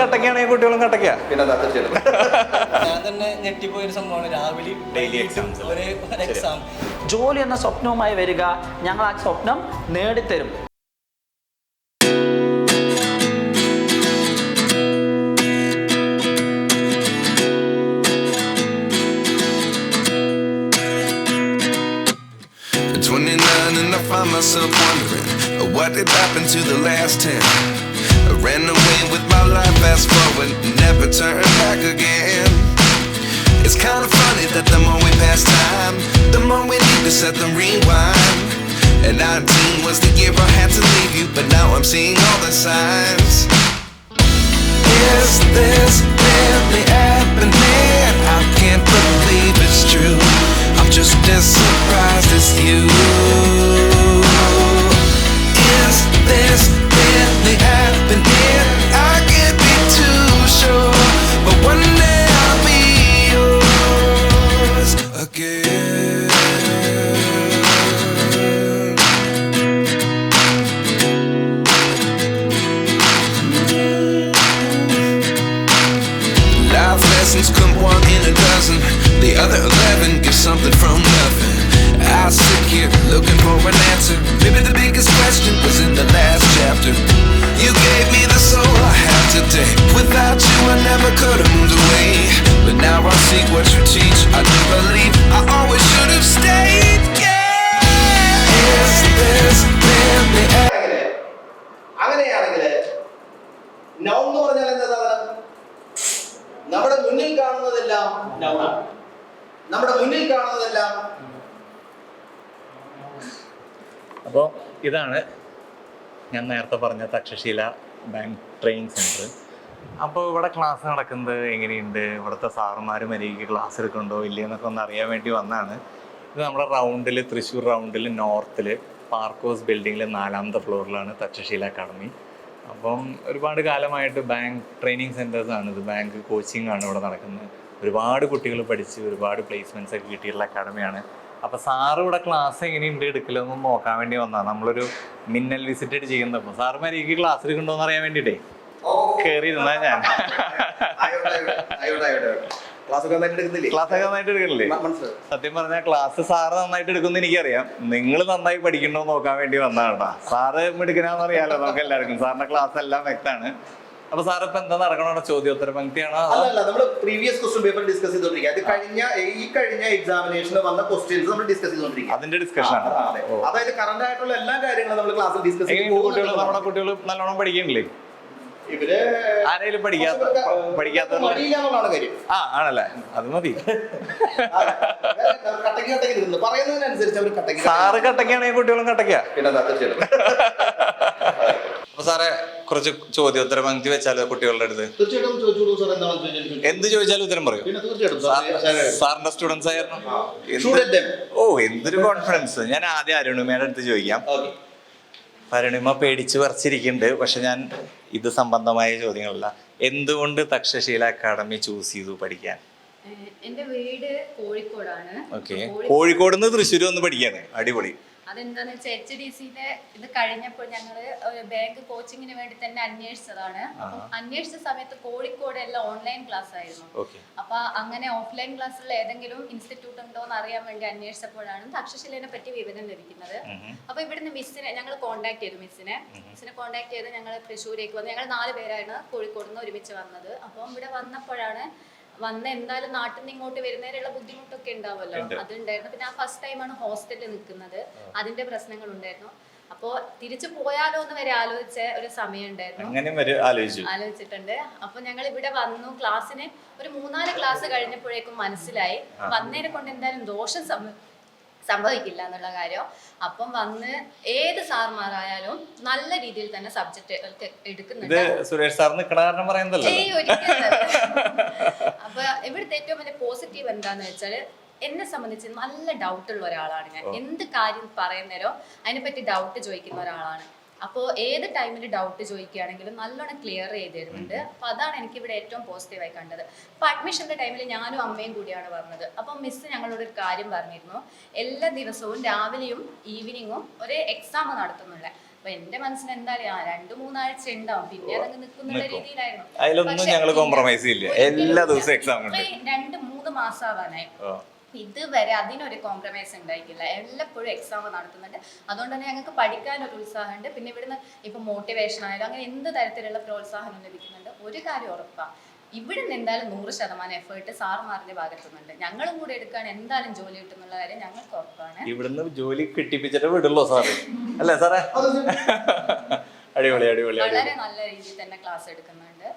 കട്ടക്കാണെങ്കിൽ കുട്ടികളും കട്ടക്ക. പിന്നെ ഞാൻ തന്നെ ഞെട്ടിപ്പോയൊരു സംഭവമാണ് രാവിലെ ഡെയിലി എക്സാംസ് ഒരു എക്സാം. ജോലി എന്ന സ്വപ്നവുമായി വരിക, ഞങ്ങൾ ആ സ്വപ്നം നേടിത്തരും. And I find myself wondering what did happen to the last 10. I ran away with my life, fast forward, never turn back again. It's kind of funny that the more we pass time, the more we need to set the rewind. And 19 was the year I had to leave you, but now I'm seeing all the signs. Is this really happening? I can't believe it's true. I'm just as surprised as you. Is this really happening? I can't be too sure, but one day I'll be yours again. Life lessons come one in a dozen. The other 11 get something from nothing. I sit here looking for an answer. Maybe the biggest question was in the last chapter. You gave me the soul I have today. Without you I never could have moved away. But now I see what you teach. I do believe I always should have stayed. Yeah. Is this really അങ്ങനെയാണെങ്കിൽ noun എന്ന് പറഞ്ഞാൽ എന്താ സാധനം? നമ്മുടെ മുന്നിൽ കാണുന്നതെല്ലാം നൗണാണ്. നമ്മുടെ മുന്നിൽ കാണുന്നതെല്ലാം. അപ്പോൾ ഇതാണ് ഞാൻ നേരത്തെ പറഞ്ഞ തക്ഷശീല ബാങ്ക് ട്രെയിനിങ് സെൻറ്റർ. അപ്പോൾ ഇവിടെ ക്ലാസ് നടക്കുന്നത് എങ്ങനെയുണ്ട്, ഇവിടുത്തെ സാറുമാർ മര്യാദയ്ക്ക് ക്ലാസ് എടുക്കുന്നുണ്ടോ ഇല്ലയെന്നൊക്കെ ഒന്ന് അറിയാൻ വേണ്ടി വന്നതാണ്. ഇത് നമ്മുടെ റൗണ്ടിൽ, തൃശ്ശൂർ റൗണ്ടിൽ നോർത്തിൽ പാർക്കോസ് ബിൽഡിങ്ങിൽ 4ാമത്തെ ഫ്ലോറിലാണ് തക്ഷശീല അക്കാഡമി. അപ്പം ഒരുപാട് കാലമായിട്ട് ബാങ്ക് ട്രെയിനിങ് സെൻറ്റേഴ്സാണ് ഇത്, ബാങ്ക് കോച്ചിങ് ആണ് ഇവിടെ നടക്കുന്നത്. ഒരുപാട് കുട്ടികൾ പഠിച്ച് ഒരുപാട് പ്ലേസ്മെൻറ്റ്സ് ഒക്കെ കിട്ടിയിട്ടുള്ള അക്കാഡമിയാണ്. അപ്പോൾ സാറ് ഇവിടെ ക്ലാസ് എങ്ങനെയുണ്ട് എടുക്കലൊന്നും നോക്കാൻ വേണ്ടി വന്നതാണ്. നമ്മളൊരു മിന്നൽ വിസിറ്റ് ചെയ്യുന്നപ്പോൾ സാറുമാർ എനിക്ക് ക്ലാസ് എടുക്കണ്ടോ എന്ന് അറിയാൻ വേണ്ടിയിട്ടേ കയറിയിരുന്നാ ഞാൻ. ക്ലാസ് ഒക്കെ നന്നായിട്ട് എടുക്കണില്ലേ? സത്യം പറഞ്ഞാൽ ക്ലാസ് സാറ് നന്നായിട്ട് എടുക്കുമെന്ന് എനിക്കറിയാം. നിങ്ങൾ നന്നായി പഠിക്കണ്ടോ നോക്കാൻ വേണ്ടി വന്നതാണ്. സാറ് എടുക്കണമെന്ന് അറിയാലോ നമുക്ക് എല്ലാവർക്കും. സാറിന്റെ ക്ലാസ് എല്ലാം വ്യക്തമാണ്. അപ്പൊ സാർ ഇപ്പൊ എന്താ നടക്കണോ, ചോദ്യോത്തര പങ്ക്തിയാണോ? അല്ല, നമ്മൾ പ്രീവിയസ് ക്വസ്റ്റ്യൻ പേപ്പർ ഡിസ്കസ് ചെയ്തോണ്ടിരിക്കുക. അത് കഴിഞ്ഞ എക്സാമിനേഷന് വന്ന ക്വസ്റ്റ്യൻസ് നമ്മൾ ഡിസ്കസ് ചെയ്തോണ്ടിരിക്കുക. അതിന്റെ ഡിസ്കഷൻ ആണ്. അതായത് കറന്റ് ആയിട്ടുള്ള എല്ലാ കാര്യങ്ങളും നമ്മൾ ക്ലാസ്സിൽ ഡിസ്കസ് ചെയ്യും. നമ്മുടെ കുട്ടികൾ നല്ലോണം പഠിക്കണില്ലേ? ഇവര് ആരെങ്കിലും പഠിക്കാത്ത മടിയില്ലാന്നുള്ളതാണ് കാര്യം. ആണല്ലേ? അത് മതി. പറയുന്നതിനനുസരിച്ച് അവർ കട്ടക്ക്. സാറ് കട്ടക്കാണെങ്കിൽ കുട്ടികളും കട്ടക്ക. പിന്നെ തീർച്ചയായിട്ടും. അപ്പൊ സാറേ കുറച്ച് ചോദ്യോത്തര പങ്ക്തി വെച്ചാലോ കുട്ടികളുടെ അടുത്ത്? എന്ത് ചോദിച്ചാലും ഉത്തരം പറയും. സാറിന്റെ സ്റ്റുഡൻസ് ആയിരുന്നു. ഓ, എന്തൊരു കോൺഫിഡൻസ്. ഞാൻ ആദ്യം അരുണിമയുടെ അടുത്ത് ചോദിക്കാം. അരുണിമ പേടിച്ച് പറിച്ചിരിക്കുന്നുണ്ട്. പക്ഷെ ഞാൻ ഇത് സംബന്ധമായ ചോദ്യങ്ങളല്ല. എന്തുകൊണ്ട് തക്ഷശീല അക്കാഡമി ചൂസ് ചെയ്തു പഠിക്കാൻ? എന്റെ വീട് കോഴിക്കോടാണ്. ഓക്കെ, കോഴിക്കോട് നിന്ന് തൃശ്ശൂർ വന്ന് പഠിക്കാണ്. അടിപൊളി. അതെന്താന്ന് വെച്ചാൽ HDCയിലെ ഇത് കഴിഞ്ഞപ്പോൾ ഞങ്ങള് ബാങ്ക് കോച്ചിങ്ങിന് വേണ്ടി തന്നെ അന്വേഷിച്ചതാണ്. അപ്പം അന്വേഷിച്ച സമയത്ത് കോഴിക്കോട് എല്ലാം ഓൺലൈൻ ക്ലാസ് ആയിരുന്നു. അപ്പൊ അങ്ങനെ ഓഫ്ലൈൻ ക്ലാസ്സുള്ള ഏതെങ്കിലും ഇൻസ്റ്റിറ്റ്യൂട്ട് ഉണ്ടോ എന്ന് അറിയാൻ വേണ്ടി അന്വേഷിച്ചപ്പോഴാണ് തക്ഷശിലനെ പറ്റി വിവരം ലഭിക്കുന്നത്. അപ്പൊ ഇവിടുന്ന് മിസ്സിനെ ഞങ്ങൾ കോൺടാക്ട് ചെയ്തു. മിസ്സിനെ കോൺടാക്ട് ചെയ്ത് ഞങ്ങൾ തൃശ്ശൂരേക്ക് വന്നു. ഞങ്ങൾ 4 പേരാണ് കോഴിക്കോട് നിന്ന് ഒരുമിച്ച് വന്നത്. അപ്പം ഇവിടെ വന്നപ്പോഴാണ് എന്തായാലും നാട്ടിൽ നിന്ന് ഇങ്ങോട്ട് വരുന്നതിനുള്ള ബുദ്ധിമുട്ടൊക്കെ ഉണ്ടാവുമല്ലോ, അതുണ്ടായിരുന്നു. പിന്നെ ആ ഫസ്റ്റ് ടൈമാണ് ഹോസ്റ്റലിൽ നിൽക്കുന്നത്, അതിന്റെ പ്രശ്നങ്ങൾ ഉണ്ടായിരുന്നു. അപ്പോ തിരിച്ചു പോയാലോ എന്ന് വരെ ആലോചിച്ച ഒരു സമയം ഉണ്ടായിരുന്നു, ആലോചിച്ചിട്ടുണ്ട്. അപ്പൊ ഞങ്ങൾ ഇവിടെ വന്നു. ക്ലാസ്സിന് ഒരു 3-4 ക്ലാസ് കഴിഞ്ഞപ്പോഴേക്കും മനസ്സിലായി വന്നതിനെ കൊണ്ട് എന്തായാലും ദോഷം സംഭവിക്കില്ല എന്നുള്ള കാര്യം. അപ്പം വന്ന് ഏത് സാർമാരായാലും നല്ല രീതിയിൽ തന്നെ സബ്ജക്ട് എടുക്കുന്നുണ്ട്. അപ്പൊ ഇവിടുത്തെ ഏറ്റവും വലിയ പോസിറ്റീവ് എന്താന്ന് വെച്ചാല് എന്നെ സംബന്ധിച്ച് നല്ല ഡൗട്ട് ഉള്ള ഒരാളാണ് ഞാൻ. എന്ത് കാര്യം പറയുന്നേരോ അതിനെപ്പറ്റി ഡൗട്ട് ചോദിക്കുന്ന ഒരാളാണ്. അപ്പോൾ ഏത് ടൈമിൽ ഡൗട്ട് ചോദിക്കുകയാണെങ്കിലും നല്ലോണം ക്ലിയർ ചെയ്ത് തരുന്നുണ്ട്. അപ്പോൾ അതാണ് എനിക്കിവിടെ ഏറ്റവും പോസിറ്റീവായി കണ്ടത്. അപ്പോൾ അഡ്മിഷൻ്റെ ടൈമിൽ ഞാനും അമ്മയും കൂടിയാണ് വന്നത്. അപ്പം മിസ്സ് ഞങ്ങളോട് ഒരു കാര്യം പറഞ്ഞിരുന്നു, എല്ലാ ദിവസവും രാവിലെയും ഈവനിങ്ങും ഒരു എക്സാം നടത്തുന്നുണ്ട്. അപ്പൊ എന്റെ മനസ്സിന് എന്തായാലും 2-3 ആഴ്ച ഉണ്ടാവും, പിന്നെ അതങ്ങ് നിൽക്കുന്ന രീതിയിലായിരുന്നു. അതിലൊന്നും പക്ഷേ ഞങ്ങൾ കോംപ്രമൈസ് ചെയ്യില്ല, എല്ലാ ദിവസവും എക്സാം ഉണ്ട്. 2-3 മാസം ആവാനായി ഇതുവരെ അതിനൊരു കോംപ്രമൈസ് ഉണ്ടായിട്ടില്ല. എല്ലപ്പോഴും എക്സാം നടത്തുന്നുണ്ട്. അതുകൊണ്ട് തന്നെ ഞങ്ങൾക്ക് പഠിക്കാനൊരു ഉത്സാഹമുണ്ട്. പിന്നെ ഇവിടുന്ന് ഇപ്പൊ മോട്ടിവേഷൻ ആയാലും അങ്ങനെ എന്ത് തരത്തിലുള്ള പ്രോത്സാഹനം ലഭിക്കുന്നുണ്ട്. ഒരു കാര്യം ഉറപ്പാണ്, ഇവിടുന്ന് എന്തായാലും 100% എഫേർട്ട് സാറുമാരുടെ ഭാഗത്തുനിന്നുണ്ട്. ഞങ്ങളും കൂടെ എടുക്കുകയാണ് എന്തായാലും ജോലി കിട്ടുന്നുള്ള കാര്യം ഞങ്ങൾക്ക് ഉറപ്പാണ്. ഇവിടുന്ന് ജോലി കിട്ടിപ്പിച്ചിട്ട് വിടുള്ളൂ സാറ്, അല്ലേ സാറേ? അടിപൊളി അടിപൊളി. വളരെ നല്ല രീതിയിൽ തന്നെ ക്ലാസ് എടുക്കുന്നുണ്ട്.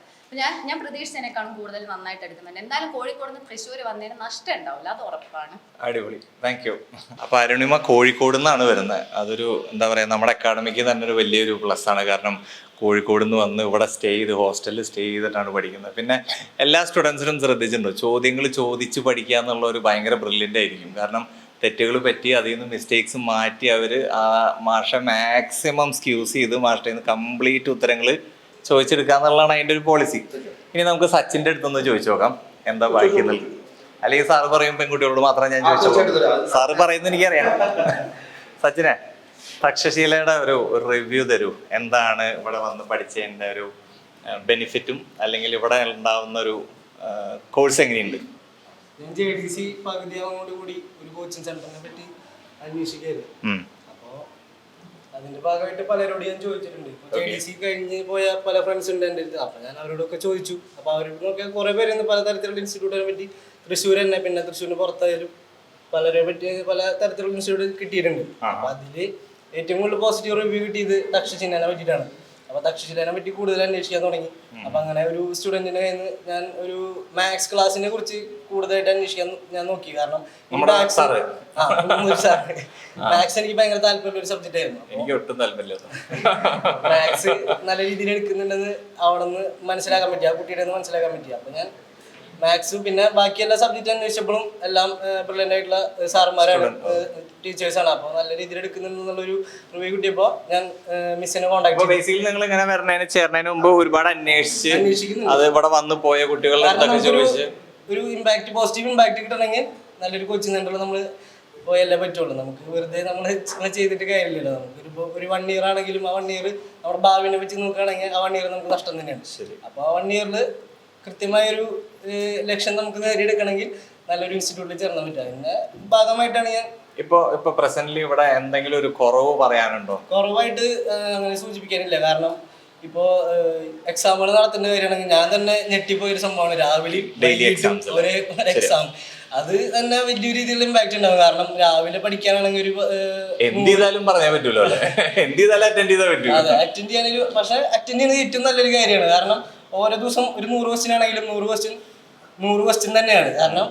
ഞാൻ പ്രതീക്ഷിച്ചതിനേക്കാളും കൂടുതൽ നന്നായിട്ട് എടുക്കുന്നുണ്ട്. എന്തായാലും കോഴിക്കോട് നിന്ന് തൃശ്ശൂർ വന്നതിന് നഷ്ടം ഉണ്ടാവില്ല, അത് ഉറപ്പാണ്. അടിപൊളി, താങ്ക് യു. അപ്പൊ അരുണിമ കോഴിക്കോട് നിന്നാണ് വരുന്നത്. അതൊരു എന്താ പറയാ, നമ്മുടെ അക്കാഡമിക്ക് തന്നെ ഒരു വലിയൊരു പ്ലസ് ആണ്. കാരണം കോഴിക്കോട് നിന്ന് വന്ന് ഇവിടെ സ്റ്റേ ചെയ്ത് ഹോസ്റ്റലിൽ സ്റ്റേ ചെയ്തിട്ടാണ് പഠിക്കുന്നത്. പിന്നെ എല്ലാ സ്റ്റുഡൻസിനും ശ്രദ്ധിച്ചിട്ടുണ്ടോ, ചോദ്യങ്ങൾ ചോദിച്ച് പഠിക്കുക എന്നുള്ള ഒരു ഭയങ്കര ബ്രില്യൻ്റ് ആയിരിക്കും. കാരണം തെറ്റുകൾ പറ്റി അതിൽ നിന്ന് മിസ്റ്റേക്സ് മാറ്റി അവർ ആ മാഷെ മാക്സിമം സ്ക്യൂസ് ചെയ്ത് മാഷിൽ നിന്ന് കംപ്ലീറ്റ് ഉത്തരങ്ങൾ ചോദിച്ചെടുക്കുക എന്നുള്ളതാണ് അതിൻ്റെ ഒരു പോളിസി. ഇനി നമുക്ക് സച്ചിൻ്റെ അടുത്തൊന്ന് ചോദിച്ചു നോക്കാം എന്താ വായിക്കുന്നത്. അല്ലെങ്കിൽ സാറ് പറയും പെൺകുട്ടികളോട് മാത്രം ഞാൻ ചോദിച്ചോളൂ, സാറ് പറയുന്നത് എനിക്കറിയാം. സച്ചിനെ, തക്ഷശീലയുടെ ഒരു റിവ്യൂ തരൂ. എന്താണ് ഇവിടെ വന്ന് പഠിച്ചതിൻ്റെ ഒരു ബെനിഫിറ്റും അല്ലെങ്കിൽ ഇവിടെ ഉണ്ടാവുന്ന ഒരു കോഴ്സ് എങ്ങനെയുണ്ട്? ഞാൻ JDC പകുതിയാവോട് കൂടി ഒരു കോച്ചിങ് സെന്ററിനെ പറ്റി അന്വേഷിക്കായിരുന്നു. അപ്പോൾ അതിന്റെ ഭാഗമായിട്ട് പലരോട് ഞാൻ ചോദിച്ചിട്ടുണ്ട്. JDC കഴിഞ്ഞ് പോയ പല ഫ്രണ്ട്സ് ഉണ്ട് എൻ്റെ അടുത്ത്. അപ്പൊ ഞാൻ അവരോടൊക്കെ ചോദിച്ചു. അപ്പൊ അവരോടൊക്കെ കുറെ പേര് പലതരത്തിലുള്ള ഇൻസ്റ്റിറ്റ്യൂട്ടിനെ പറ്റി, തൃശ്ശൂർ തന്നെ, പിന്നെ തൃശ്ശൂരിന് പുറത്തായാലും പലരെ പറ്റി പല തരത്തിലുള്ള ഇൻസ്റ്റിറ്റ്യൂട്ട് കിട്ടിയിട്ടുണ്ട്. അപ്പൊ അതില് ഏറ്റവും കൂടുതൽ പോസിറ്റീവ് റിവ്യൂ കിട്ടിയത് തക്ഷശിലനെ പറ്റിയിട്ടാണ്. അപ്പൊ തക്ഷശിലനെ പറ്റി കൂടുതൽ അന്വേഷിക്കാൻ തുടങ്ങി. അപ്പൊ അങ്ങനെ ഒരു സ്റ്റുഡന്റിന്റെ കയ്യിൽ നിന്ന് ഞാൻ ഒരു മാത്സ് ക്ലാസിനെ കുറിച്ച് കൂടുതലായിട്ട് അന്വേഷിക്കാൻ ഞാൻ നോക്കി. കാരണം മാത്സ് എനിക്ക് ഭയങ്കര താല്പര്യമുള്ള ഒരു സബ്ജക്റ്റ് ആയിരുന്നു. എനിക്ക് ഒട്ടും താല്പര്യമില്ല. മാത്സ് നല്ല രീതിയിൽ എടുക്കുന്നുണ്ടെന്ന് അവിടെ നിന്ന് മനസ്സിലാക്കാൻ പറ്റി, ആ കുട്ടിയുടെ മനസ്സിലാക്കാൻ പറ്റി. അപ്പൊ ഞാൻ മാത്സും പിന്നെ ബാക്കി എല്ലാ സബ്ജക്റ്റ് അന്വേഷിച്ചപ്പോഴും എല്ലാം ബ്രില്യൻ്റ് ആയിട്ടുള്ള സാറുമാരാണ്, ടീച്ചേഴ്സാണ്. അപ്പോൾ നല്ല രീതിയിൽ എടുക്കുന്നുണ്ടെന്നുള്ളൊരു റിവ്യൂ കിട്ടിയപ്പോൾ ഞാൻ മിസ്സിനെ കോൺടാക്ട് ബേസിക്കലി നിങ്ങൾ ഇങ്ങനെ വരണതിന് ചേർന്നതിന് മുമ്പ് ഒരുപാട് അന്വേഷിച്ച് അത് ഇവിടെ വന്ന് പോയ കുട്ടികളുടെ ഒരു ഇമ്പാക്ട്, പോസിറ്റീവ് ഇമ്പാക്ട് കിട്ടണമെങ്കിൽ നല്ലൊരു കോച്ചിങ് സെന്ററിൽ നമ്മൾ പോയല്ലേ പറ്റുള്ളൂ. നമുക്ക് വെറുതെ നമ്മൾ ചെയ്തിട്ട് കാര്യമില്ലല്ലോ. നമുക്ക് ഒരു 1 ഇയർ ആണെങ്കിലും ആ 1 ഇയർ നമ്മുടെ ഭാവിനെ വെച്ച് നോക്കുകയാണെങ്കിൽ ആ 1 ഇയർ നമുക്ക് നഷ്ടം തന്നെയാണ്. അപ്പോൾ ആ 1 ഇയറിൽ കൃത്യമായൊരു ലക്ഷ്യം നമുക്ക് നേടിയെടുക്കണമെങ്കിൽ നല്ലൊരു ഇൻസ്റ്റിറ്റ്യൂട്ടിൽ ചേർന്നാൻ പറ്റുക. അതിന്റെ ഭാഗമായിട്ടാണ് ഞാൻ ഇപ്പൊ പ്രസന്റ്ലി ഇവിടെ എന്തെങ്കിലും ഒരു കുറവ് പറയാനുണ്ടോ? കുറവായിട്ട് അങ്ങനെ സൂചിപ്പിക്കാനില്ല. കാരണം ഇപ്പോ എക്സാമുകൾ നടത്തേണ്ട കാര്യമാണെങ്കിൽ ഞാൻ തന്നെ ഞെട്ടിപ്പോയൊരു സംഭവമാണ്. രാവിലെ ഡെയിലി എക്സാം, ഒരേ എക്സാം, അത് തന്നെ വലിയ രീതിയിലുള്ള ഇമ്പാക്ട് ഉണ്ടാവും. കാരണം രാവിലെ പഠിക്കാനാണെങ്കിൽ ഒരു എന്ത് ചെയ്താലും പറയാൻ പറ്റൂലോ അല്ലേ, എന്ത് ചെയ്താലും അറ്റൻഡ് ചെയ്താൽ പറ്റും. അതെ, അറ്റൻഡ് ചെയ്യാനൊരു, പക്ഷെ അറ്റൻഡ് ചെയ്യുന്നത് ഏറ്റവും നല്ലൊരു കാര്യമാണ്. കാരണം ഓരോ ദിവസം ഒരു 100 ക്വസ്റ്റ്യൻ ആണെങ്കിലും 100 ക്വസ്റ്റ്യൻ തന്നെയാണ്. കാരണം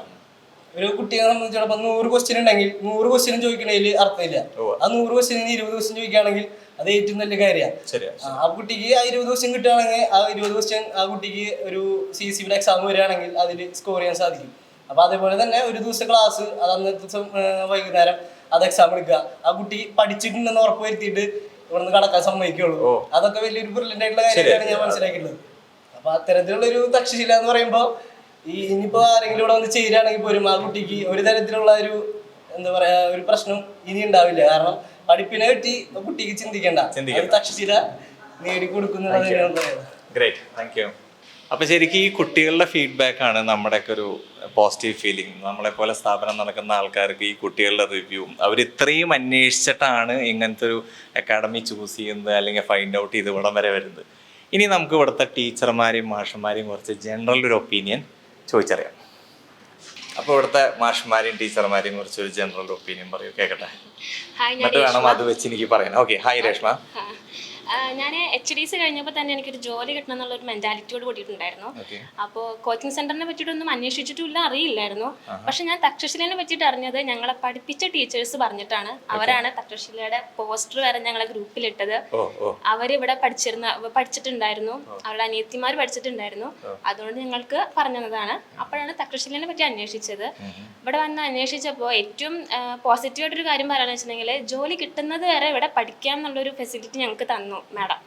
ഒരു കുട്ടിയെ സംബന്ധിച്ചിടത്തോളം 100 ക്വസ്റ്റ്യൻ ഉണ്ടെങ്കിൽ 100 ക്വസ്റ്റ്യനും ചോദിക്കണതിൽ അർത്ഥമില്ല. ആ 100 ക്വസ്റ്റ്യന് 20 ക്വസ്റ്റ്യൻ ചോദിക്കുകയാണെങ്കിൽ അത് ഏറ്റവും നല്ല കാര്യമാണ്. ആ കുട്ടിക്ക് ആ 20 ക്വസ്റ്റ്യൻ കിട്ടുകയാണെങ്കിൽ ആ 20 ക്വസ്റ്റ്യൻ ആ കുട്ടിക്ക് ഒരു CCBയുടെ എക്സാം വരികയാണെങ്കിൽ അതിൽ സ്കോർ ചെയ്യാൻ സാധിക്കും. അപ്പൊ അതേപോലെ തന്നെ ഒരു ദിവസം ക്ലാസ്, അത് അന്നത്തെ ദിവസം വൈകുന്നേരം അത് എക്സാം എടുക്കുക, ആ കുട്ടി പഠിച്ചിട്ടുണ്ടെന്ന് ഉറപ്പ് വരുത്തിയിട്ട് ഇവിടുന്ന് കടക്കാൻ സമ്മതിക്കുള്ളൂ. അതൊക്കെ വലിയൊരു ബ്രില്യൻ്റ് ആയിട്ടുള്ള കാര്യമാണ് ഞാൻ മനസ്സിലാക്കിയിട്ടുള്ളത്. അപ്പൊ അത്തരത്തിലുള്ളൊരു തക്ഷശില എന്ന് പറയുമ്പോൾ ഇനിയിപ്പോ ആരെങ്കിലും ഇവിടെ വന്ന് ചേരുകയാണെങ്കിൽ പോലും ആ കുട്ടിക്ക് ഒരു തരത്തിലുള്ള ഒരു എന്താ പറയാ ഒരു പ്രശ്നം ഇനി ഉണ്ടാവില്ല. കാരണം പഠിപ്പിനെ പറ്റി കുട്ടിക്ക് ചിന്തിക്കേണ്ട, തക്ഷശില നേടിക്കൊടുക്കുന്നതാണ് പറയുന്നത്. Great, thank you. അപ്പൊ ശരിക്കും ഈ കുട്ടികളുടെ ഫീഡ്ബാക്ക് ആണ് നമ്മുടെയൊക്കെ ഒരു പോസിറ്റീവ് ഫീലിംഗ്. നമ്മളെപ്പോലെ സ്ഥാപനം നടക്കുന്ന ആൾക്കാർക്ക് ഈ കുട്ടികളുടെ റിവ്യൂ, അവർ ഇത്രയും അന്വേഷിച്ചിട്ടാണ് ഇങ്ങനത്തെ ഒരു അക്കാഡമി ചൂസ് ചെയ്യുന്നത് അല്ലെങ്കിൽ ഫൈൻഡ് ഔട്ട് ചെയ്ത് ഇവിടം വരെ വരുന്നത്. ഇനി നമുക്ക് ഇവിടുത്തെ ടീച്ചർമാരെയും മാഷന്മാരെയും കുറച്ച് ജനറൽ ഒരു ഒപ്പീനിയൻ ചോദിച്ചറിയാം. അപ്പോൾ ഇവിടുത്തെ മാഷന്മാരെയും ടീച്ചർമാരെയും കുറിച്ച് ഒരു ജനറൽ ഒപ്പീനിയൻ പറയൂ, കേൾക്കട്ടെ. എന്നിട്ട് വേണം അത് വെച്ച് എനിക്ക് പറയാൻ. Okay, hi Reshma. ഞാൻ HDC കഴിഞ്ഞപ്പോൾ തന്നെ എനിക്കൊരു ജോലി കിട്ടണം എന്നുള്ളൊരു മെന്റാലിറ്റിയോട് കൂടിയിട്ടുണ്ടായിരുന്നു. അപ്പോൾ കോച്ചിങ് സെന്ററിനെ പറ്റിയിട്ടൊന്നും അന്വേഷിച്ചിട്ടില്ല, അറിയില്ലായിരുന്നു. പക്ഷെ ഞാൻ തക്ഷശിലനെ പറ്റിയിട്ട് അറിഞ്ഞത് ഞങ്ങളെ പഠിപ്പിച്ച ടീച്ചേഴ്സ് പറഞ്ഞിട്ടാണ്. അവരാണ് തക്ഷശിലയുടെ പോസ്റ്റർ വരെ ഞങ്ങളെ ഗ്രൂപ്പിലിട്ടത്. അവരിവിടെ പഠിച്ചിട്ടുണ്ടായിരുന്നു, അവരുടെ അനിയത്തിമാർ പഠിച്ചിട്ടുണ്ടായിരുന്നു. അതുകൊണ്ട് ഞങ്ങൾക്ക് പറഞ്ഞതാണ്. അപ്പോഴാണ് തക്ഷശിലനെ പറ്റി അന്വേഷിച്ചത്. ഇവിടെ വന്ന് അന്വേഷിച്ചപ്പോൾ ഏറ്റവും പോസിറ്റീവായിട്ടൊരു കാര്യം പറയാന്ന് വെച്ചിട്ടുണ്ടെങ്കിൽ ജോലി കിട്ടുന്നത് വരെ ഇവിടെ പഠിക്കാം എന്നുള്ളൊരു ഫെസിലിറ്റി ഞങ്ങൾക്ക് തന്നു മാഡം.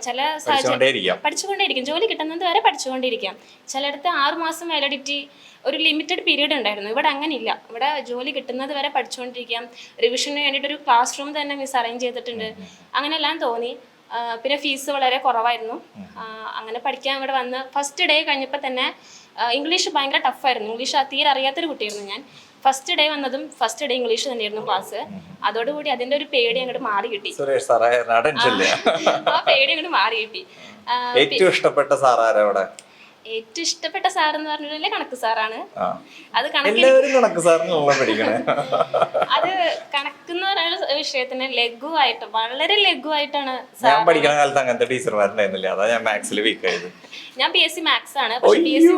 ചില പഠിച്ചുകൊണ്ടേയിരിക്കാം. പഠിച്ചുകൊണ്ടേയിരിക്കും, ജോലി കിട്ടുന്നത് വരെ പഠിച്ചുകൊണ്ടിരിക്കാം. ചിലയിടത്ത് 6 മാസം വാലിഡിറ്റി, ഒരു ലിമിറ്റഡ് പീരീഡ് ഉണ്ടായിരുന്നു. ഇവിടെ അങ്ങനെ ഇല്ല. ഇവിടെ ജോലി കിട്ടുന്നത് വരെ പഠിച്ചുകൊണ്ടിരിക്കാം. റിവിഷന് വേണ്ടിയിട്ടൊരു ക്ലാസ് റൂം തന്നെ മിസ് അറേഞ്ച് ചെയ്തിട്ടുണ്ട്. അങ്ങനെയെല്ലാം തോന്നി. പിന്നെ ഫീസ് വളരെ കുറവായിരുന്നു. അങ്ങനെ പഠിക്കാൻ ഇവിടെ വന്ന് ഫസ്റ്റ് ഡേ കഴിഞ്ഞപ്പോൾ തന്നെ ഇംഗ്ലീഷ് ഭയങ്കര ടഫായിരുന്നു. ഇംഗ്ലീഷ് തീരെ അറിയാത്തൊരു കുട്ടിയായിരുന്നു ഞാൻ. ഫസ്റ്റ് ഡേ വന്നതും ഫസ്റ്റ് ഡേ ഇംഗ്ലീഷ് തന്നെയായിരുന്നു ക്ലാസ്. അതോടുകൂടി അതിന്റെ ഒരു പേടി അങ്ങോട്ട് മാറി കിട്ടി. ആ പേടി അങ്ങോട്ട് മാറി കിട്ടി. ഏറ്റവും ഇഷ്ടപ്പെട്ട സാർ ആരാ അവിടെ? ഏറ്റവും ഇഷ്ടപ്പെട്ട സാർ എന്ന് പറഞ്ഞിട്ടുണ്ടെങ്കിൽ കണക്ക് സാറാണ്. അത് കണക്ക് സാറിനുള്ള പഠിക്കണേ. അത് കണക്ക് എന്ന് പറയുന്ന വിഷയത്തിന് ലഘുവായിട്ട്, വളരെ ലഘുവായിട്ടാണ് ഞാൻ പഠിക്കുന്ന കാലത്ത് അങ്ങനത്തെ ടീച്ചർമാരുണ്ടായിരുന്നില്ല. അതാ ഞാൻ മാത്സിൽ വീക്ക് ആയത്. ഞാൻ PSC മാത്സ് ആണ്. പക്ഷെ PSC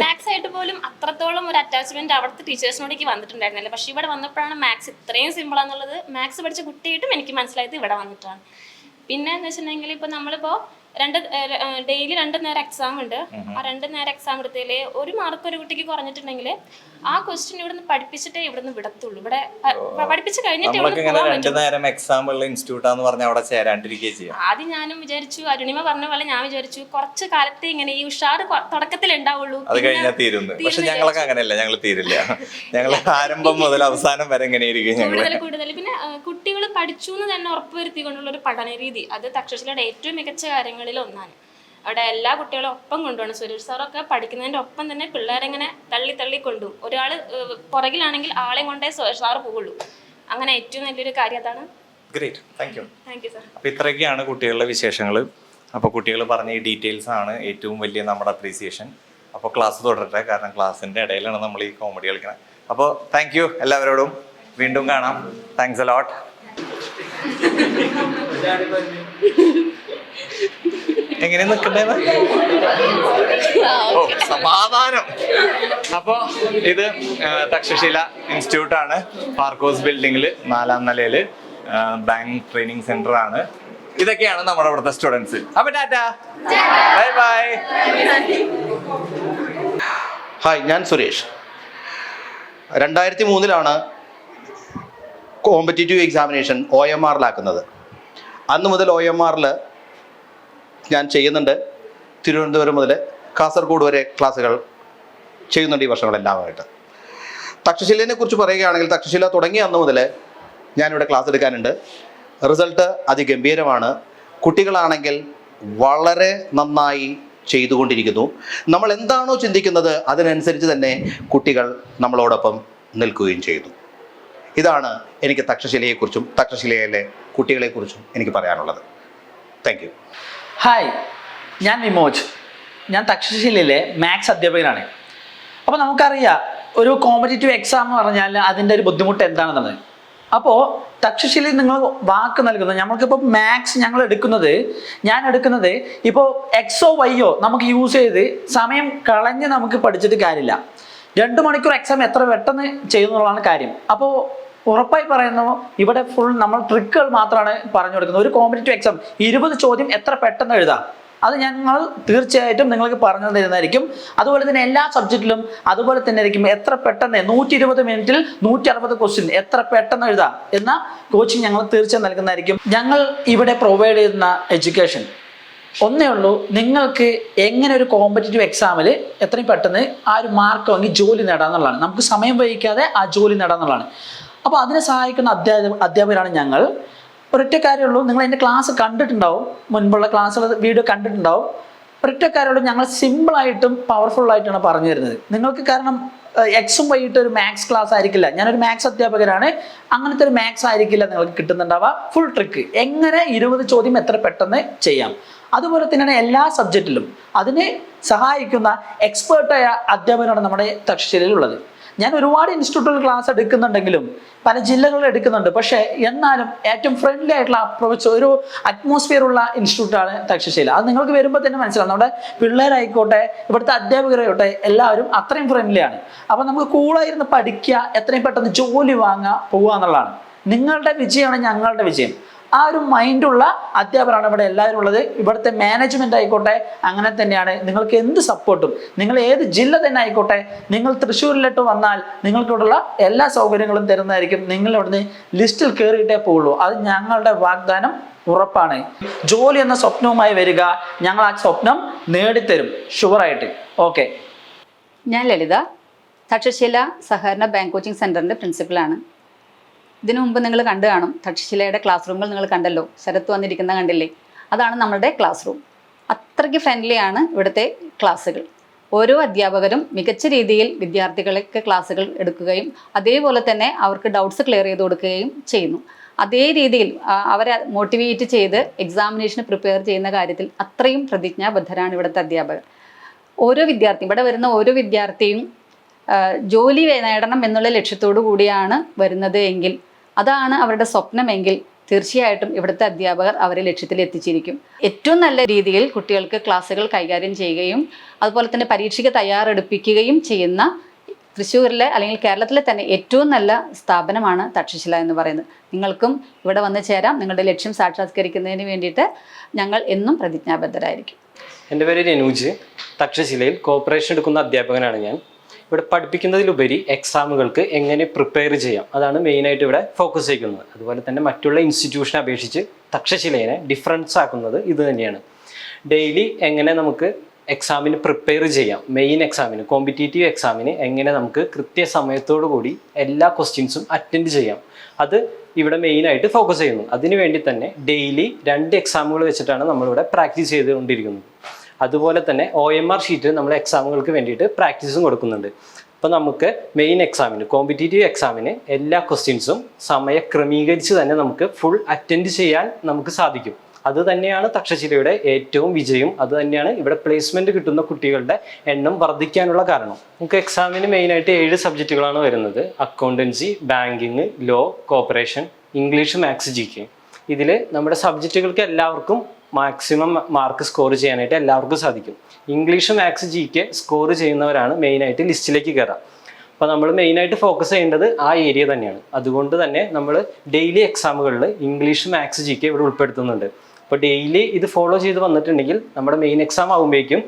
മാത്സ് ആയിട്ട് പോലും അത്രത്തോളം ഒരു അറ്റാച്ച്മെന്റ് അവിടുത്തെ ടീച്ചേഴ്സിനോടേക്ക് വന്നിട്ടുണ്ടായിരുന്നില്ല. പക്ഷെ ഇവിടെ വന്നപ്പോഴാണ് മാത്സ് ഇത്രയും സിമ്പിൾ ആണെന്നുള്ളത് മാത്സ് പഠിച്ച കുട്ടിയായിട്ടും എനിക്ക് മനസ്സിലായത് ഇവിടെ വന്നിട്ടാണ്. പിന്നെ എന്ന് വെച്ചിട്ടുണ്ടെങ്കിൽ ഇപ്പൊ നമ്മളിപ്പോ ഡെയിലി 2 നേരം എക്സാം ഉണ്ട്. ആ 2 നേരം എക്സാം എടുത്തതിൽ 1 മാർക്ക് ഒരു കുട്ടിക്ക് കുറഞ്ഞിട്ടുണ്ടെങ്കിൽ ആ ക്വസ്റ്റ്യൻ ഇവിടുന്ന് പഠിപ്പിച്ചിട്ടേ ഇവിടുന്ന് വിടത്തുള്ളൂ. ഇവിടെ പഠിപ്പിച്ച് കഴിഞ്ഞിട്ട് ആദ്യം ഞാനും വിചാരിച്ചു, അരുണിമ പറഞ്ഞ പോലെ ഞാൻ വിചാരിച്ചു കുറച്ച് കാലത്തെ ഇങ്ങനെ ഈ ഉഷാർ തുടക്കത്തിൽ ഉണ്ടാവുള്ളൂ, അത് കഴിഞ്ഞാൽ തീരുന്നു. പക്ഷെ ഞങ്ങൾക്ക് അങ്ങനെയല്ല, ഞങ്ങൾ തീരില്ല. ഞങ്ങൾ ആരംഭം മുതൽ അവസാനം വരെ കൂടുതൽ പിന്നെ കുട്ടികൾ പഠിച്ചു എന്ന് തന്നെ ഉറപ്പുവരുത്തിക്കൊണ്ടുള്ള ഒരു പഠന രീതി, അത് തക്ഷശിലയുടെ ഏറ്റവും മികച്ച കാര്യങ്ങളിൽ ഒന്നാണ്. അവിടെ എല്ലാ കുട്ടികളും ഒപ്പം കൊണ്ടുപോകണം. സുരേഷ് സാറൊക്കെ പഠിക്കുന്നതിന്റെ ഒപ്പം തന്നെ പിള്ളേരെങ്ങനെ തള്ളി കൊണ്ടുപോകും. ഒരാൾ പുറകിലാണെങ്കിൽ ആളെ കൊണ്ടേ സുരേഷ് സാറ് പോകുള്ളൂ. അങ്ങനെ ഏറ്റവും നല്ലൊരു കാര്യം അതാണ്. Great, thank you. Thank you sir. അപ്പോൾ ഇത്രയൊക്കെയാണ് കുട്ടികളുടെ വിശേഷങ്ങൾ. അപ്പോൾ കുട്ടികൾ പറഞ്ഞ ഈ ഡീറ്റെയിൽസ് ആണ് ഏറ്റവും വലിയ നമ്മുടെ അപ്രീസിയേഷൻ. അപ്പോൾ ക്ലാസ് തുടരട്ടെ, കാരണം ക്ലാസ്സിൻ്റെ ഇടയിലാണ് നമ്മൾ ഈ കോമഡി കളിക്കുന്നത്. അപ്പോൾ താങ്ക് യു എല്ലാവരോടും. വീണ്ടും കാണാം. Thanks a lot. എങ്ങനെ നിൽക്കണ്ടേന്ന്? ഓ, സമാധാനം. അപ്പോൾ ഇത് തക്ഷശില ഇൻസ്റ്റിറ്റ്യൂട്ടാണ്. പാർക്കോസ് ബിൽഡിങ്ങിൽ 4ാം നിലയിൽ ബാങ്ക് ട്രെയിനിങ് സെന്റർ ആണ്. ഇതൊക്കെയാണ് നമ്മുടെ ഇവിടുത്തെ സ്റ്റുഡൻസ്. അപ്പൊ ടാറ്റാ, ബൈ ബൈ. ഹായ്, ഞാൻ സുരേഷ്. 2003 competitive examination OMR-ലാക്കുന്നത്. അന്ന് മുതൽ OMR-ൽ ഞാൻ ചെയ്യുന്നുണ്ട്. തിരുവനന്തപുരം മുതൽ കാസർഗോഡ് വരെ ക്ലാസ്സുകൾ ചെയ്യുന്നുണ്ട് ഈ വർഷങ്ങളെല്ലാമായിട്ട്. തക്ഷശിലയെ കുറിച്ച് പറയുകയാണെങ്കിൽ തക്ഷശില തുടങ്ങിയ അന്ന് മുതൽ ഞാനിവിടെ ക്ലാസ് എടുക്കാനുണ്ട്. റിസൾട്ട് അതിഗംഭീരമാണ്. കുട്ടികളാണെങ്കിൽ വളരെ നന്നായി ചെയ്തുകൊണ്ടിരിക്കുന്നു. നമ്മൾ എന്താണോ ചിന്തിക്കുന്നത് അതിനനുസരിച്ച് തന്നെ കുട്ടികൾ നമ്മളോടൊപ്പം നിൽക്കുകയും ചെയ്യുന്നു. ഇതാണ് എനിക്ക് തക്ഷശിലയെക്കുറിച്ചും തക്ഷശിലയിലെ കുട്ടികളെക്കുറിച്ചും എനിക്ക് പറയാനുള്ളത്. Thank you. ഹായ്, ഞാൻ വിമോജ്. ഞാൻ തക്ഷശിലയിലെ മാത്സ് അധ്യാപകനാണ്. അപ്പോൾ നമുക്കറിയാം ഒരു കോമ്പറ്റേറ്റീവ് എക്സാം എന്ന് പറഞ്ഞാൽ അതിൻ്റെ ഒരു ബുദ്ധിമുട്ട് എന്താണെന്നുള്ളത്. അപ്പോൾ തക്ഷശിലയിൽ നിങ്ങൾ വാക്ക് നൽകുന്നത്, നമ്മൾക്കിപ്പോൾ മാത്സ് ഞാൻ എടുക്കുന്നത് ഇപ്പോൾ എക്സോ വൈയോ നമുക്ക് യൂസ് ചെയ്ത് സമയം കളഞ്ഞ് നമുക്ക് പഠിച്ചിട്ട് കാര്യമില്ല. 2 മണിക്കൂർ എക്സാം എത്ര പെട്ടെന്ന് ചെയ്യുന്നതാണ് കാര്യം. അപ്പോൾ ഉറപ്പായി പറയുന്നു, ഇവിടെ ഫുൾ നമ്മൾ ട്രിക്കുകൾ മാത്രമാണ് പറഞ്ഞു കൊടുക്കുന്നത്. ഒരു കോമ്പറ്റേറ്റീവ് എക്സാം 20 ചോദ്യം എത്ര പെട്ടെന്ന് എഴുതാം അത് ഞങ്ങൾ തീർച്ചയായിട്ടും നിങ്ങൾക്ക് പറഞ്ഞു തരുന്നതായിരിക്കും. അതുപോലെ തന്നെ എല്ലാ സബ്ജക്റ്റിലും അതുപോലെ തന്നെ ആയിരിക്കും. എത്ര പെട്ടെന്ന് 120 മിനിറ്റിൽ 160 ക്വസ്റ്റ്യൻ എത്ര പെട്ടെന്ന് എഴുതാം എന്ന കോച്ചിങ് ഞങ്ങൾ തീർച്ചയായും നൽകുന്നതായിരിക്കും. ഞങ്ങൾ ഇവിടെ പ്രൊവൈഡ് ചെയ്യുന്ന എഡ്യൂക്കേഷൻ ഒന്നേ ഉള്ളൂ, നിങ്ങൾക്ക് എങ്ങനെ ഒരു കോമ്പറ്റേറ്റീവ് എക്സാമിൽ എത്രയും പെട്ടെന്ന് ആ ഒരു മാർക്ക് വാങ്ങി ജോലി നേടാന്നുള്ളതാണ്. നമുക്ക് സമയം വൈകിക്കാതെ ആ ജോലി നേടാന്നുള്ളതാണ്. അപ്പോൾ അതിനെ സഹായിക്കുന്ന അധ്യാപകരാണ് ഞങ്ങൾ. ഒരൊറ്റ കാര്യമുള്ളൂ, നിങ്ങൾ എൻ്റെ ക്ലാസ് കണ്ടിട്ടുണ്ടാവും, മുൻപുള്ള ക്ലാസ്സുകൾ വീഡിയോ കണ്ടിട്ടുണ്ടാവും. ഒരൊറ്റ കാര്യമുള്ളൂ, ഞങ്ങൾ സിമ്പിളായിട്ടും പവർഫുള്ളായിട്ടാണ് പറഞ്ഞു തരുന്നത് നിങ്ങൾക്ക്. കാരണം എക്സും വൈകിട്ട് ഒരു മാത്സ് ക്ലാസ് ആയിരിക്കില്ല. ഞാനൊരു മാത്സ് അധ്യാപകരാണ്. അങ്ങനത്തെ ഒരു മാത്സ് ആയിരിക്കില്ല നിങ്ങൾക്ക് കിട്ടുന്നുണ്ടാവുക. ഫുൾ ട്രിക്ക് എങ്ങനെ 20 ചോദ്യം എത്ര പെട്ടെന്ന് ചെയ്യാം. അതുപോലെ തന്നെയാണ് എല്ലാ സബ്ജക്റ്റിലും അതിനെ സഹായിക്കുന്ന എക്സ്പേർട്ടായ അധ്യാപകനാണ് നമ്മുടെ തക്ഷശിലയിലുള്ളത്. ഞാൻ ഒരുപാട് ഇൻസ്റ്റിറ്റ്യൂട്ടുകൾ ക്ലാസ് എടുക്കുന്നുണ്ടെങ്കിലും പല ജില്ലകളിൽ എടുക്കുന്നുണ്ട്. പക്ഷേ എന്നാലും ഏറ്റവും ഫ്രണ്ട്ലി ആയിട്ടുള്ള അപ്രോച്ച്, ഒരു അറ്റ്മോസ്ഫിയർ ഉള്ള ഇൻസ്റ്റിറ്റ്യൂട്ടാണ് തക്ഷശില. അത് നിങ്ങൾക്ക് വരുമ്പോൾ തന്നെ മനസ്സിലാവും. നമ്മുടെ പിള്ളേരായിക്കോട്ടെ, ഇവിടുത്തെ അധ്യാപകരായിക്കോട്ടെ, എല്ലാവരും അത്രയും ഫ്രണ്ട്ലിയാണ്. അപ്പോൾ നമുക്ക് കൂളായിരുന്ന് പഠിക്കുക, എത്രയും പെട്ടെന്ന് ജോലി വാങ്ങുക, പോവുക എന്നുള്ളതാണ്. നിങ്ങളുടെ വിജയമാണ് ഞങ്ങളുടെ വിജയം. ആ ഒരു മൈൻഡുള്ള അധ്യാപകരാണ് ഇവിടെ എല്ലാവരും ഉള്ളത്. ഇവിടുത്തെ മാനേജ്മെന്റ് ആയിക്കോട്ടെ അങ്ങനെ തന്നെയാണ്. നിങ്ങൾക്ക് എന്ത് സപ്പോർട്ടും, നിങ്ങൾ ഏത് ജില്ല തന്നെ ആയിക്കോട്ടെ, നിങ്ങൾ തൃശ്ശൂരിലോട്ട് വന്നാൽ നിങ്ങൾക്കിവിടെയുള്ള എല്ലാ സൗകര്യങ്ങളും തരുന്നതായിരിക്കും. നിങ്ങൾ ഇവിടുന്ന് ലിസ്റ്റിൽ കയറിയിട്ടേ പോവുള്ളൂ. അത് ഞങ്ങളുടെ വാഗ്ദാനം ഉറപ്പാണ്. ജോലി എന്ന സ്വപ്നവുമായി വരിക, ഞങ്ങൾ ആ സ്വപ്നം നേടിത്തരും ഷുവറായിട്ട്. ഓക്കെ. ഞാൻ ലളിത, തക്ഷശില സഹകരണ ബാങ്ക് കോച്ചിങ് സെൻറ്ററിൻ്റെ പ്രിൻസിപ്പലാണ്. ഇതിനു മുമ്പ് നിങ്ങൾ കണ്ടു കാണും, തക്ഷശിലയുടെ ക്ലാസ് റൂമുകൾ നിങ്ങൾ കണ്ടല്ലോ, ശരത്ത് വന്നിരിക്കുന്ന കണ്ടില്ലേ, അതാണ് നമ്മുടെ ക്ലാസ് റൂം. അത്രയ്ക്ക് ഫ്രണ്ട്ലിയാണ് ഇവിടുത്തെ ക്ലാസ്സുകൾ. ഓരോ അധ്യാപകരും മികച്ച രീതിയിൽ വിദ്യാർത്ഥികൾക്ക് ക്ലാസ്സുകൾ എടുക്കുകയും അതേപോലെ തന്നെ അവർക്ക് ഡൗട്ട്സ് ക്ലിയർ ചെയ്ത് കൊടുക്കുകയും ചെയ്യുന്നു. അതേ രീതിയിൽ അവരെ മോട്ടിവേറ്റ് ചെയ്ത് എക്സാമിനേഷന് പ്രിപ്പയർ ചെയ്യുന്ന കാര്യത്തിൽ അത്രയും പ്രതിജ്ഞാബദ്ധരാണ് ഇവിടുത്തെ അധ്യാപകർ. ഓരോ വിദ്യാർത്ഥിയും, ഇവിടെ വരുന്ന ഓരോ വിദ്യാർത്ഥിയും ജോലി നേടണം എന്നുള്ള ലക്ഷ്യത്തോടു കൂടിയാണ് വരുന്നത് എങ്കിൽ, അതാണ് അവരുടെ സ്വപ്നമെങ്കിൽ, തീർച്ചയായിട്ടും ഇവിടുത്തെ അധ്യാപകർ അവരെ ലക്ഷ്യത്തിൽ എത്തിച്ചിരിക്കും. ഏറ്റവും നല്ല രീതിയിൽ കുട്ടികൾക്ക് ക്ലാസ്സുകൾ കൈകാര്യം ചെയ്യുകയും അതുപോലെ തന്നെ പരീക്ഷയ്ക്ക് തയ്യാറെടുപ്പിക്കുകയും ചെയ്യുന്ന തൃശ്ശൂരിലെ അല്ലെങ്കിൽ കേരളത്തിലെ തന്നെ ഏറ്റവും നല്ല സ്ഥാപനമാണ് തക്ഷശില എന്ന് പറയുന്നത്. നിങ്ങൾക്കും ഇവിടെ വന്ന് ചേരാം. നിങ്ങളുടെ ലക്ഷ്യം സാക്ഷാത്കരിക്കുന്നതിന് വേണ്ടിയിട്ട് ഞങ്ങൾ എന്നും പ്രതിജ്ഞാബദ്ധരായിരിക്കും. എൻ്റെ പേര് രനൂജ്. തക്ഷശിലയിൽ കോപ്പറേഷൻ എടുക്കുന്ന അധ്യാപകനാണ് ഞാൻ. ഇവിടെ പഠിപ്പിക്കുന്നതിലുപരി എക്സാമുകൾക്ക് എങ്ങനെ പ്രിപ്പയർ ചെയ്യാം, അതാണ് മെയിനായിട്ട് ഇവിടെ ഫോക്കസ് ചെയ്യുന്നത്. അതുപോലെ തന്നെ മറ്റുള്ള ഇൻസ്റ്റിറ്റ്യൂഷനെ അപേക്ഷിച്ച് തക്ഷശിലയെ ഡിഫറൻസ് ആക്കുന്നത് ഇത് തന്നെയാണ്. ഡെയിലി എങ്ങനെ നമുക്ക് എക്സാമിന് പ്രിപ്പയർ ചെയ്യാം, മെയിൻ എക്സാമിന്, കോമ്പറ്റേറ്റീവ് എക്സാമിന് എങ്ങനെ നമുക്ക് കൃത്യസമയത്തോടു കൂടി എല്ലാ ക്വസ്റ്റ്യൻസും അറ്റൻഡ് ചെയ്യാം, അത് ഇവിടെ മെയിനായിട്ട് ഫോക്കസ് ചെയ്യുന്നു. അതിനുവേണ്ടി തന്നെ ഡെയിലി 2 എക്സാമുകൾ വെച്ചിട്ടാണ് നമ്മളിവിടെ പ്രാക്ടീസ് ചെയ്തുകൊണ്ടിരിക്കുന്നത്. അതുപോലെ തന്നെ OMR ഷീറ്റ് നമ്മൾ എക്സാമുകൾക്ക് വേണ്ടിയിട്ട് പ്രാക്ടീസും കൊടുക്കുന്നുണ്ട്. അപ്പോൾ നമുക്ക് മെയിൻ എക്സാമിന്, കോമ്പറ്റേറ്റീവ് എക്സാമിന് എല്ലാ ക്വസ്റ്റ്യൻസും സമയക്രമീകരിച്ച് തന്നെ നമുക്ക് ഫുൾ അറ്റൻഡ് ചെയ്യാൻ നമുക്ക് സാധിക്കും. അത് തന്നെയാണ് തക്ഷശിലയുടെ ഏറ്റവും വിജയം. അത് തന്നെയാണ് ഇവിടെ പ്ലേസ്മെൻറ്റ് കിട്ടുന്ന കുട്ടികളുടെ എണ്ണം വർദ്ധിക്കാനുള്ള കാരണം. നമുക്ക് എക്സാമിന് മെയിനായിട്ട് 7 സബ്ജക്റ്റുകളാണ് വരുന്നത്. Accountancy, banking, law, cooperation, English, maths, GK. ഇതിൽ നമ്മുടെ സബ്ജക്റ്റുകൾക്ക് എല്ലാവർക്കും മാക്സിമം മാർക്ക് സ്കോർ ചെയ്യാനായിട്ട് എല്ലാവർക്കും സാധിക്കും. ഇംഗ്ലീഷ്, മാത്സ്, GK സ്കോർ ചെയ്യുന്നവരാണ് മെയിനായിട്ട് ലിസ്റ്റിലേക്ക് കയറാം. അപ്പോൾ നമ്മൾ മെയിനായിട്ട് ഫോക്കസ് ചെയ്യേണ്ടത് ആ ഏരിയ തന്നെയാണ്. അതുകൊണ്ട് തന്നെ നമ്മൾ ഡെയിലി എക്സാമുകളിൽ ഇംഗ്ലീഷ്, മാത്സ്, GK ഇവിടെ ഉൾപ്പെടുത്തുന്നുണ്ട്. അപ്പോൾ ഡെയിലി ഇത് ഫോളോ ചെയ്ത് വന്നിട്ടുണ്ടെങ്കിൽ നമ്മുടെ മെയിൻ എക്സാം ആകുമ്പോഴേക്കും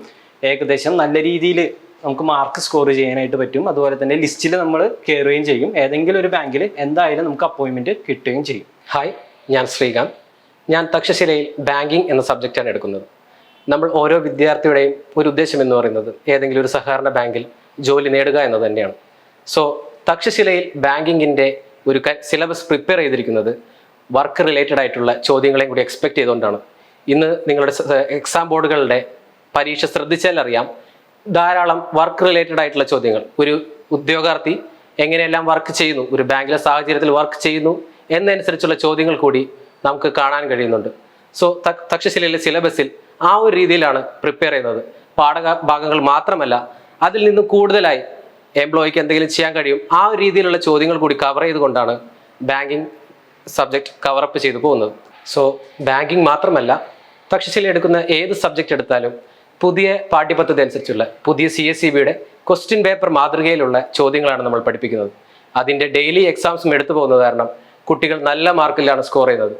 ഏകദേശം നല്ല രീതിയിൽ നമുക്ക് മാർക്ക് സ്കോർ ചെയ്യാനായിട്ട് പറ്റും. അതുപോലെ തന്നെ ലിസ്റ്റിൽ നമ്മൾ കയറുകയും ചെയ്യും. ഏതെങ്കിലും ഒരു ബാങ്കിൽ എന്തായാലും നമുക്ക് അപ്പോയിൻമെൻറ്റ് കിട്ടുകയും ചെയ്യും. ഹായ്, ഞാൻ ശ്രീകാന്ത്. ഞാൻ തക്ഷശിലയിൽ ബാങ്കിങ് എന്ന സബ്ജക്റ്റാണ് എടുക്കുന്നത്. നമ്മൾ ഓരോ വിദ്യാർത്ഥിയുടെയും ഒരു ഉദ്ദേശം എന്ന് പറയുന്നത് ഏതെങ്കിലും ഒരു സഹകരണ ബാങ്കിൽ ജോലി നേടുക എന്നത് തന്നെയാണ്. സോ തക്ഷശിലയിൽ ബാങ്കിങ്ങിൻ്റെ ഒരു സിലബസ് പ്രിപ്പയർ ചെയ്തിരിക്കുന്നത് വർക്ക് റിലേറ്റഡ് ആയിട്ടുള്ള ചോദ്യങ്ങളെയും കൂടി എക്സ്പെക്ട് ചെയ്തുകൊണ്ടാണ്. ഇന്ന് നിങ്ങളുടെ എക്സാം ബോർഡുകളുടെ പരീക്ഷ ശ്രദ്ധിച്ചാൽ അറിയാം, ധാരാളം വർക്ക് റിലേറ്റഡ് ആയിട്ടുള്ള ചോദ്യങ്ങൾ. ഒരു ഉദ്യോഗാർത്ഥി എങ്ങനെയെല്ലാം വർക്ക് ചെയ്യുന്നു, ഒരു ബാങ്കിലെ സാഹചര്യത്തിൽ വർക്ക് ചെയ്യുന്നു എന്നനുസരിച്ചുള്ള ചോദ്യങ്ങൾ കൂടി നമുക്ക് കാണാൻ കഴിയുന്നുണ്ട്. സോ തക്ഷശിലയിലെ സിലബസിൽ ആ ഒരു രീതിയിലാണ് പ്രിപ്പയർ ചെയ്യുന്നത്. ഭാഗങ്ങൾ മാത്രമല്ല, അതിൽ നിന്നും കൂടുതലായി എംപ്ലോയിക്ക് എന്തെങ്കിലും ചെയ്യാൻ കഴിയും, ആ ഒരു രീതിയിലുള്ള ചോദ്യങ്ങൾ കൂടി കവർ ചെയ്തുകൊണ്ടാണ് ബാങ്കിങ് സബ്ജക്റ്റ് കവറപ്പ് ചെയ്തു പോകുന്നത്. സോ ബാങ്കിങ് മാത്രമല്ല, തക്ഷശില എടുക്കുന്ന ഏത് സബ്ജക്റ്റ് എടുത്താലും പുതിയ പാഠ്യപദ്ധതി അനുസരിച്ചുള്ള പുതിയ CSEBയുടെ ക്വസ്റ്റ്യൻ പേപ്പർ മാതൃകയിലുള്ള ചോദ്യങ്ങളാണ് നമ്മൾ പഠിപ്പിക്കുന്നത്. അതിൻ്റെ ഡെയിലി എക്സാംസും എടുത്തു പോകുന്നത് കാരണം കുട്ടികൾ നല്ല മാർക്കിലാണ് സ്കോർ ചെയ്യുന്നത്.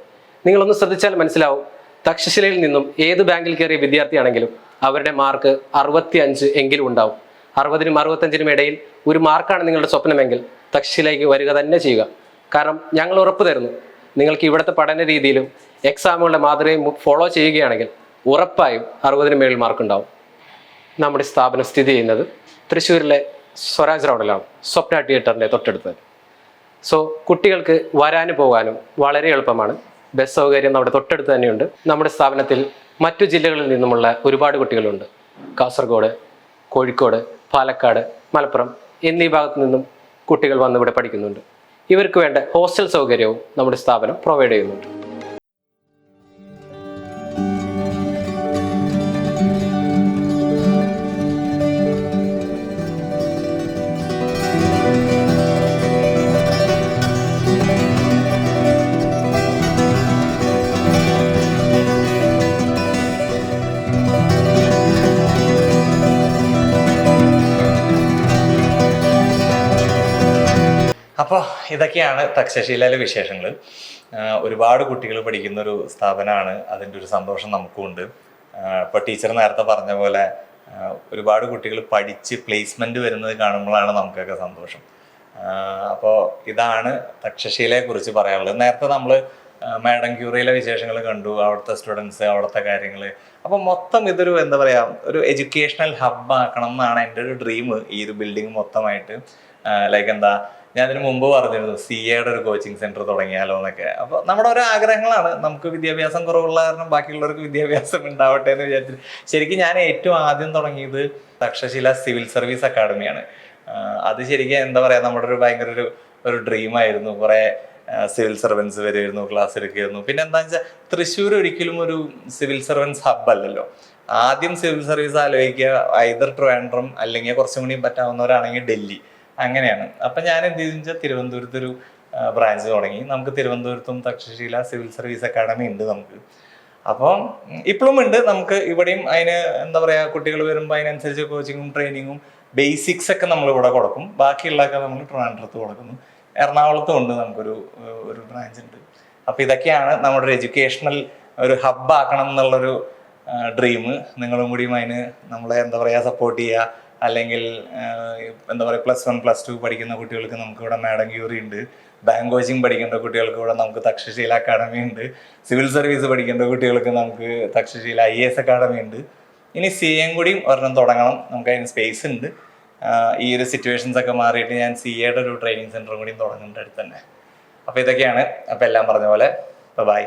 നിങ്ങളൊന്ന് ശ്രദ്ധിച്ചാൽ മനസ്സിലാവും, തക്ഷശിലയിൽ നിന്നും ഏത് ബാങ്കിൽ കയറിയ വിദ്യാർത്ഥിയാണെങ്കിലും അവരുടെ മാർക്ക് 65 എങ്കിലും ഉണ്ടാവും. 60നും 65നും ഇടയിൽ ഒരു മാർക്കാണ് നിങ്ങളുടെ സ്വപ്നമെങ്കിൽ തക്ഷശിലയ്ക്ക് വരിക തന്നെ ചെയ്യുക. കാരണം ഞങ്ങൾ ഉറപ്പ് തരുന്നു, നിങ്ങൾക്ക് ഇവിടുത്തെ പഠന രീതിയിലും എക്സാമുകളുടെ മാതൃകയും ഫോളോ ചെയ്യുകയാണെങ്കിൽ ഉറപ്പായും 60ന് മേളിൽ മാർക്കുണ്ടാവും. നമ്മുടെ സ്ഥാപനം സ്ഥിതി ചെയ്യുന്നത് തൃശ്ശൂരിലെ സ്വരാജ് റോഡിലാണ്, സ്വപ്ന തിയേറ്ററിൻ്റെ തൊട്ടടുത്ത്. സോ കുട്ടികൾക്ക് വരാനും പോകാനും വളരെ എളുപ്പമാണ്. ബസ് സൗകര്യം നമ്മുടെ തൊട്ടടുത്ത് തന്നെയുണ്ട്. നമ്മുടെ സ്ഥാപനത്തിൽ മറ്റു ജില്ലകളിൽ നിന്നുമുള്ള ഒരുപാട് കുട്ടികളുണ്ട്. കാസർഗോഡ്, കോഴിക്കോട്, പാലക്കാട്, മലപ്പുറം എന്നീ ഭാഗത്തു നിന്നും കുട്ടികൾ വന്ന് ഇവിടെ പഠിക്കുന്നുണ്ട്. ഇവർക്ക് വേണ്ട ഹോസ്റ്റൽ സൗകര്യവും നമ്മുടെ സ്ഥാപനം പ്രൊവൈഡ് ചെയ്യുന്നുണ്ട്. അപ്പോൾ ഇതൊക്കെയാണ് തക്ഷശിലയിലെ വിശേഷങ്ങൾ. ഒരുപാട് കുട്ടികൾ പഠിക്കുന്ന ഒരു സ്ഥാപനമാണ്. അതിൻ്റെ ഒരു സന്തോഷം നമുക്കുണ്ട്. ഇപ്പോൾ ടീച്ചർ നേരത്തെ പറഞ്ഞ പോലെ ഒരുപാട് കുട്ടികൾ പഠിച്ച് പ്ലേസ്മെൻറ്റ് വരുന്നത് കാണുമ്പോഴാണ് നമുക്കൊക്കെ സന്തോഷം. അപ്പോൾ ഇതാണ് തക്ഷശീലയെ കുറിച്ച് പറയാനുള്ളത്. നേരത്തെ നമ്മൾ മാഡം ക്യൂറിയിലെ വിശേഷങ്ങൾ കണ്ടു, അവിടുത്തെ സ്റ്റുഡൻസ്, അവിടുത്തെ കാര്യങ്ങൾ. അപ്പോൾ മൊത്തം ഇതൊരു എന്താ പറയുക, ഒരു എഡ്യൂക്കേഷണൽ ഹബ് ആക്കണം എന്നാണ് എൻ്റെ ഒരു ഡ്രീം. ഈ ഒരു ബിൽഡിംഗ് മൊത്തമായിട്ട് ലൈക്ക് എന്താ, ഞാൻ അതിന് മുമ്പ് പറഞ്ഞിരുന്നു CAയുടെ ഒരു കോച്ചിങ് സെൻറ്റർ തുടങ്ങിയാലോ എന്നൊക്കെ. അപ്പോൾ നമ്മുടെ ഓരോ ആഗ്രഹങ്ങളാണ്. നമുക്ക് വിദ്യാഭ്യാസം കുറവുള്ള കാരണം ബാക്കിയുള്ളവർക്ക് വിദ്യാഭ്യാസം ഉണ്ടാവട്ടെ എന്ന് വിചാരിച്ചിട്ട് ശരിക്കും ഞാൻ ഏറ്റവും ആദ്യം തുടങ്ങിയത് തക്ഷശില സിവിൽ സർവീസ് അക്കാഡമിയാണ്. അത് ശരിക്കും എന്താ പറയുക, നമ്മുടെ ഒരു ഭയങ്കര ഒരു ഡ്രീമായിരുന്നു. കുറേ സിവിൽ സർവൻസ് വരുമായിരുന്നു, ക്ലാസ് എടുക്കുമായിരുന്നു. പിന്നെ എന്താണെന്ന് വെച്ചാൽ തൃശ്ശൂർ ഒരിക്കലും ഒരു സിവിൽ സർവൻസ് ഹബ് അല്ലല്ലോ. ആദ്യം സിവിൽ സർവീസ് ആലോചിക്കുക ഐദർ ട്രിവാൻഡ്രം അല്ലെങ്കിൽ കുറച്ചും കൂടി പറ്റാവുന്നവരാണെങ്കിൽ ഡൽഹി, അങ്ങനെയാണ്. അപ്പം ഞാൻ എന്ത് ചെയ്തെന്ന് വെച്ചാൽ തിരുവനന്തപുരത്തൊരു ബ്രാഞ്ച് തുടങ്ങി. നമുക്ക് തിരുവനന്തപുരത്തും തക്ഷശില സിവിൽ സർവീസ് അക്കാഡമി ഉണ്ട് നമുക്ക്. അപ്പം ഇപ്പോഴും ഉണ്ട് നമുക്ക് ഇവിടെയും. അതിന് എന്താ പറയുക, കുട്ടികൾ വരുമ്പോൾ അതിനനുസരിച്ച് കോച്ചിങ്ങും ട്രെയിനിങ്ങും ബേസിക്സ് ഒക്കെ നമ്മൾ ഇവിടെ കൊടുക്കും. ബാക്കിയുള്ളതൊക്കെ നമ്മൾ ട്രിവാൻഡ്രത്ത് കൊടുക്കുന്നു. എറണാകുളത്തും ഉണ്ട് നമുക്കൊരു ബ്രാഞ്ച് ഉണ്ട്. അപ്പോൾ ഇതൊക്കെയാണ് നമ്മുടെ ഒരു എഡ്യൂക്കേഷണൽ ഒരു ഹബ് ആക്കണം എന്നുള്ളൊരു ഡ്രീം. നിങ്ങളും കൂടിയും അതിന് നമ്മളെ എന്താ പറയുക സപ്പോർട്ട് ചെയ്യുക. അല്ലെങ്കിൽ എന്താ പറയുക +1 +2 പഠിക്കുന്ന കുട്ടികൾക്ക് നമുക്കിവിടെ മാഡം ക്യൂറി ഉണ്ട്. ബാങ്ക് കോച്ചിങ് പഠിക്കേണ്ട കുട്ടികൾക്ക് ഇവിടെ നമുക്ക് തക്ഷശീല അക്കാഡമി ഉണ്ട്. സിവിൽ സർവീസ് പഠിക്കേണ്ട കുട്ടികൾക്ക് നമുക്ക് തക്ഷശീല IAS അക്കാഡമി ഉണ്ട്. ഇനി CAയും കൂടിയും ഒരെണ്ണം തുടങ്ങണം. നമുക്ക് അതിന് സ്പേസ് ഉണ്ട്. ഈ ഒരു സിറ്റുവേഷൻസ് ഒക്കെ മാറിയിട്ട് ഞാൻ CAയുടെ ഒരു ട്രെയിനിങ് സെൻറ്ററും കൂടി തുടങ്ങുന്നുണ്ട് അടുത്ത് തന്നെ. അപ്പോൾ ഇതൊക്കെയാണ്. അപ്പോൾ എല്ലാം പറഞ്ഞ പോലെ ബൈ.